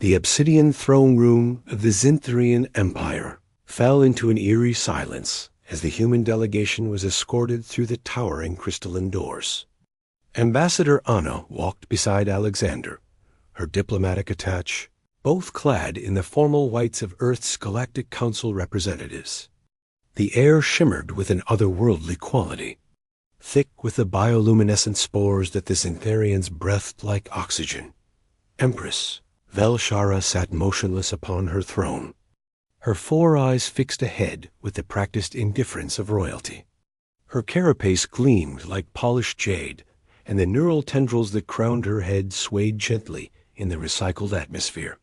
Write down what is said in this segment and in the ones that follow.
The obsidian throne room of the Zinthrian Empire fell into an eerie silence as the human delegation was escorted through the towering crystalline doors. Ambassador Anna walked beside Alexander, her diplomatic attache, both clad in the formal whites of Earth's Galactic Council representatives. The air shimmered with an otherworldly quality, thick with the bioluminescent spores that the Zintharians breathed like oxygen. Empress Velshara sat motionless upon her throne, her 4 eyes fixed ahead with the practiced indifference of royalty. Her carapace gleamed like polished jade, and the neural tendrils that crowned her head swayed gently in the recycled atmosphere.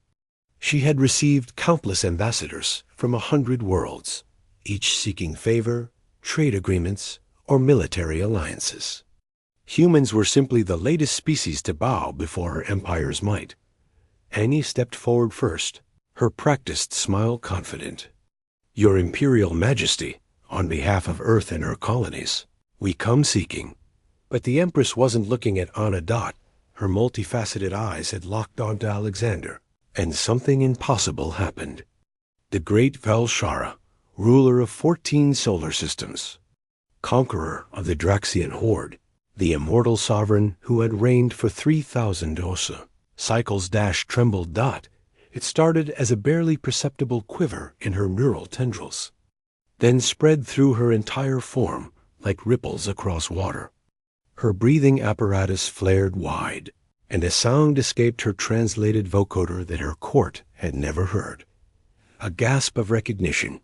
She had received countless ambassadors from 100 worlds, each seeking favor, trade agreements, or military alliances. Humans were simply the latest species to bow before her empire's might. Annie stepped forward first, her practiced smile confident. "Your Imperial Majesty, on behalf of Earth and her colonies, we come seeking." But the Empress wasn't looking at Anna Dot. Her multifaceted eyes had locked onto Alexander, and something impossible happened. The great Velshara, ruler of 14 solar systems, conqueror of the Draxian horde, the immortal sovereign who had reigned for 3,000 Osa, cycles trembled Dot. It started as a barely perceptible quiver in her neural tendrils, then spread through her entire form like ripples across water. Her breathing apparatus flared wide, and a sound escaped her translated vocoder that her court had never heard. A gasp of recognition,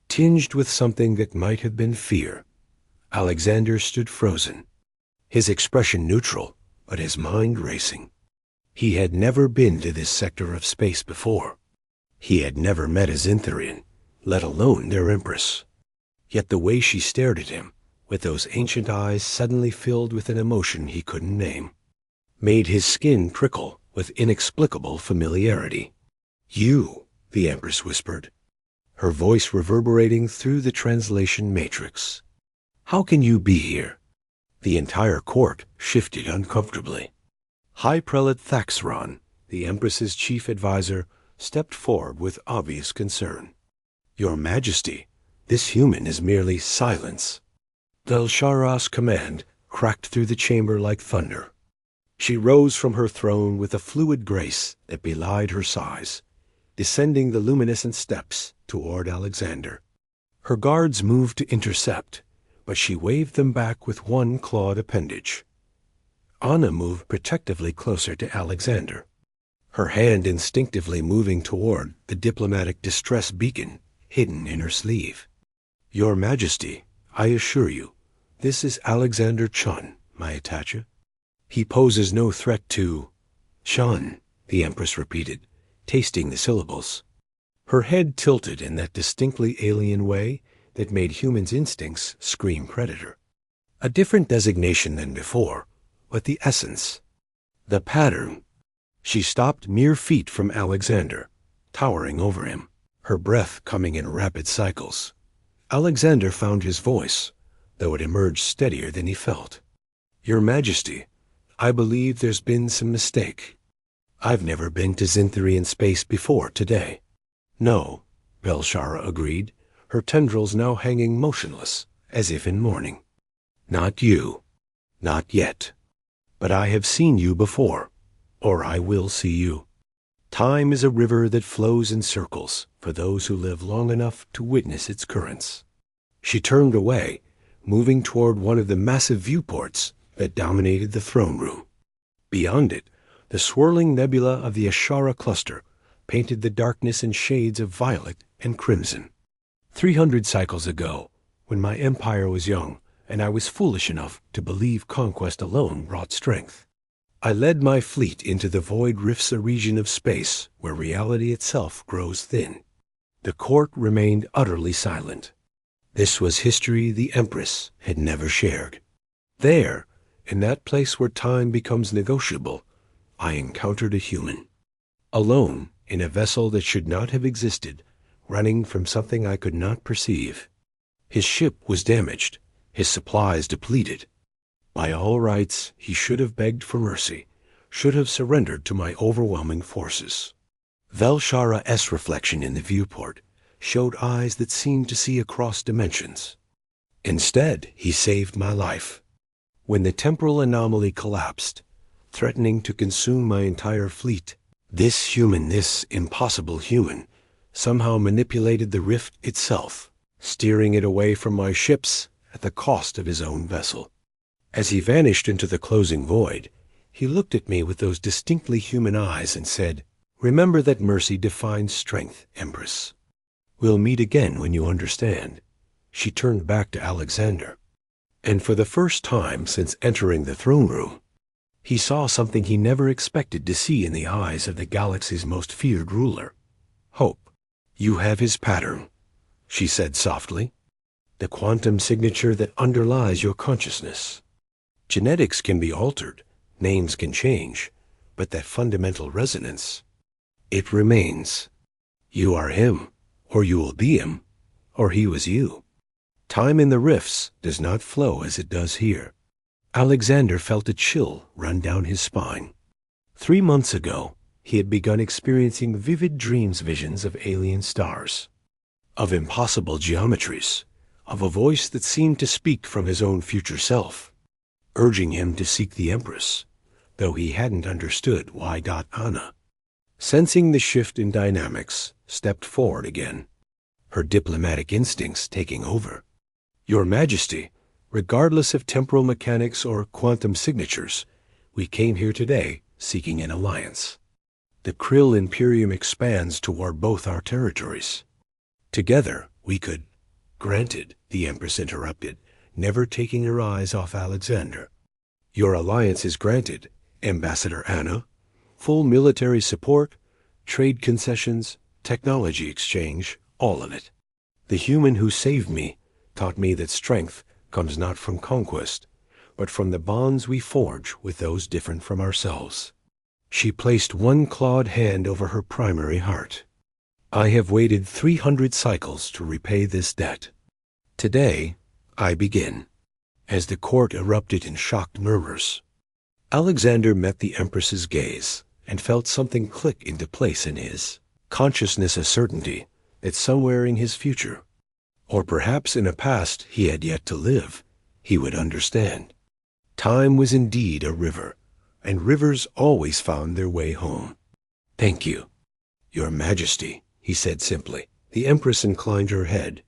tinged with something that might have been fear. Alexander stood frozen, his expression neutral, but his mind racing. He had never been to this sector of space before. He had never met a Zintharian, let alone their Empress. Yet the way she stared at him, with those ancient eyes suddenly filled with an emotion he couldn't name, made his skin prickle with inexplicable familiarity. "You," the Empress whispered, her voice reverberating through the translation matrix. "How can you be here?" The entire court shifted uncomfortably. High Prelate Thaxron, the Empress's chief advisor, stepped forward with obvious concern. "Your Majesty, this human is merely silence." Velshara's command cracked through the chamber like thunder. She rose from her throne with a fluid grace that belied her size, descending the luminescent steps toward Alexander. Her guards moved to intercept, but she waved them back with one clawed appendage. Anna moved protectively closer to Alexander, her hand instinctively moving toward the diplomatic distress beacon hidden in her sleeve. "Your Majesty, I assure you, this is Alexander Chun, my attaché. He poses no threat to—" "Chun," the Empress repeated, tasting the syllables. Her head tilted in that distinctly alien way that made humans' instincts scream predator. A different designation than before, but the essence, the pattern. She stopped mere feet from Alexander, towering over him, her breath coming in rapid cycles. Alexander found his voice, though it emerged steadier than he felt. "Your Majesty, I believe there's been some mistake. I've never been to Zintharian space before today." "No," Velshara agreed, her tendrils now hanging motionless, as if in mourning. "Not you. Not yet. But I have seen you before, or I will see you. Time is a river that flows in circles for those who live long enough to witness its currents." She turned away, moving toward one of the massive viewports that dominated the throne room. Beyond it, the swirling nebula of the Ashara cluster painted the darkness in shades of violet and crimson. 300 cycles ago, when my empire was young, and I was foolish enough to believe conquest alone brought strength, I led my fleet into the void rifts, a region of space where reality itself grows thin. The court remained utterly silent. This was history the Empress had never shared. There, in that place where time becomes negotiable, I encountered a human. Alone, in a vessel that should not have existed, running from something I could not perceive. His ship was damaged, his supplies depleted. By all rights, he should have begged for mercy, should have surrendered to my overwhelming forces. Velshara's reflection in the viewport showed eyes that seemed to see across dimensions. Instead, he saved my life. When the temporal anomaly collapsed, threatening to consume my entire fleet, this impossible human, somehow manipulated the rift itself, steering it away from my ships at the cost of his own vessel. As he vanished into the closing void, he looked at me with those distinctly human eyes and said, "Remember that mercy defines strength, Empress. We'll meet again when you understand." She turned back to Alexander, and for the first time since entering the throne room, he saw something he never expected to see in the eyes of the galaxy's most feared ruler: hope. "You have his pattern," she said softly, "the quantum signature that underlies your consciousness. Genetics can be altered, names can change, but that fundamental resonance, it remains. You are him, or you will be him, or he was you. Time in the rifts does not flow as it does here." Alexander felt a chill run down his spine. 3 months ago, he had begun experiencing vivid visions of alien stars, of impossible geometries, of a voice that seemed to speak from his own future self, urging him to seek the Empress, though he hadn't understood why. Anna, sensing the shift in dynamics, stepped forward again, her diplomatic instincts taking over. "Your Majesty, regardless of temporal mechanics or quantum signatures, we came here today seeking an alliance. The Krill Imperium expands toward both our territories. Together we could—" "Granted," the Empress interrupted, never taking her eyes off Alexander. "Your alliance is granted, Ambassador Anna. Full military support, trade concessions, technology exchange, all of it. The human who saved me taught me that strength comes not from conquest, but from the bonds we forge with those different from ourselves." She placed one clawed hand over her primary heart. "I have waited 300 cycles to repay this debt. Today, I begin." As the court erupted in shocked murmurs, Alexander met the Empress's gaze and felt something click into place in his consciousness, a certainty that somewhere in his future, or perhaps in a past he had yet to live, he would understand. Time was indeed a river, and rivers always found their way home. "Thank you, Your Majesty," he said simply. The Empress inclined her head,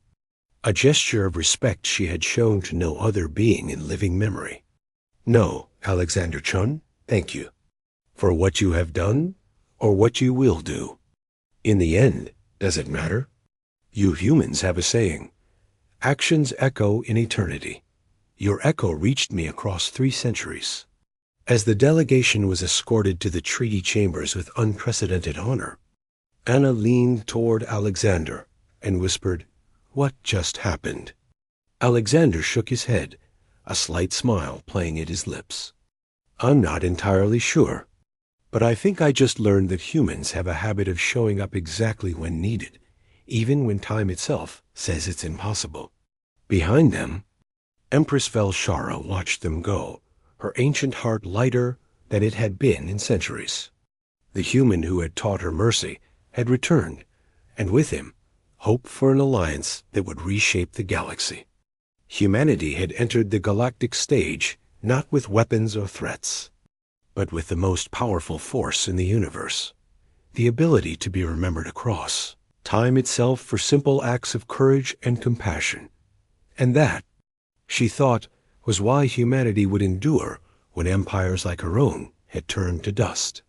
a gesture of respect she had shown to no other being in living memory. "No, Alexander Chun, thank you, for what you have done, or what you will do. In the end, does it matter? You humans have a saying, 'Actions echo in eternity.' Your echo reached me across 3 centuries. As the delegation was escorted to the treaty chambers with unprecedented honor, Anna leaned toward Alexander and whispered, "What just happened?" Alexander shook his head, a slight smile playing at his lips. "I'm not entirely sure, but I think I just learned that humans have a habit of showing up exactly when needed, even when time itself says it's impossible." Behind them, Empress Velshara watched them go, her ancient heart lighter than it had been in centuries. The human who had taught her mercy had returned, and with him, hope for an alliance that would reshape the galaxy. Humanity had entered the galactic stage not with weapons or threats, but with the most powerful force in the universe, the ability to be remembered across time itself for simple acts of courage and compassion. And that, she thought, was why humanity would endure when empires like her own had turned to dust.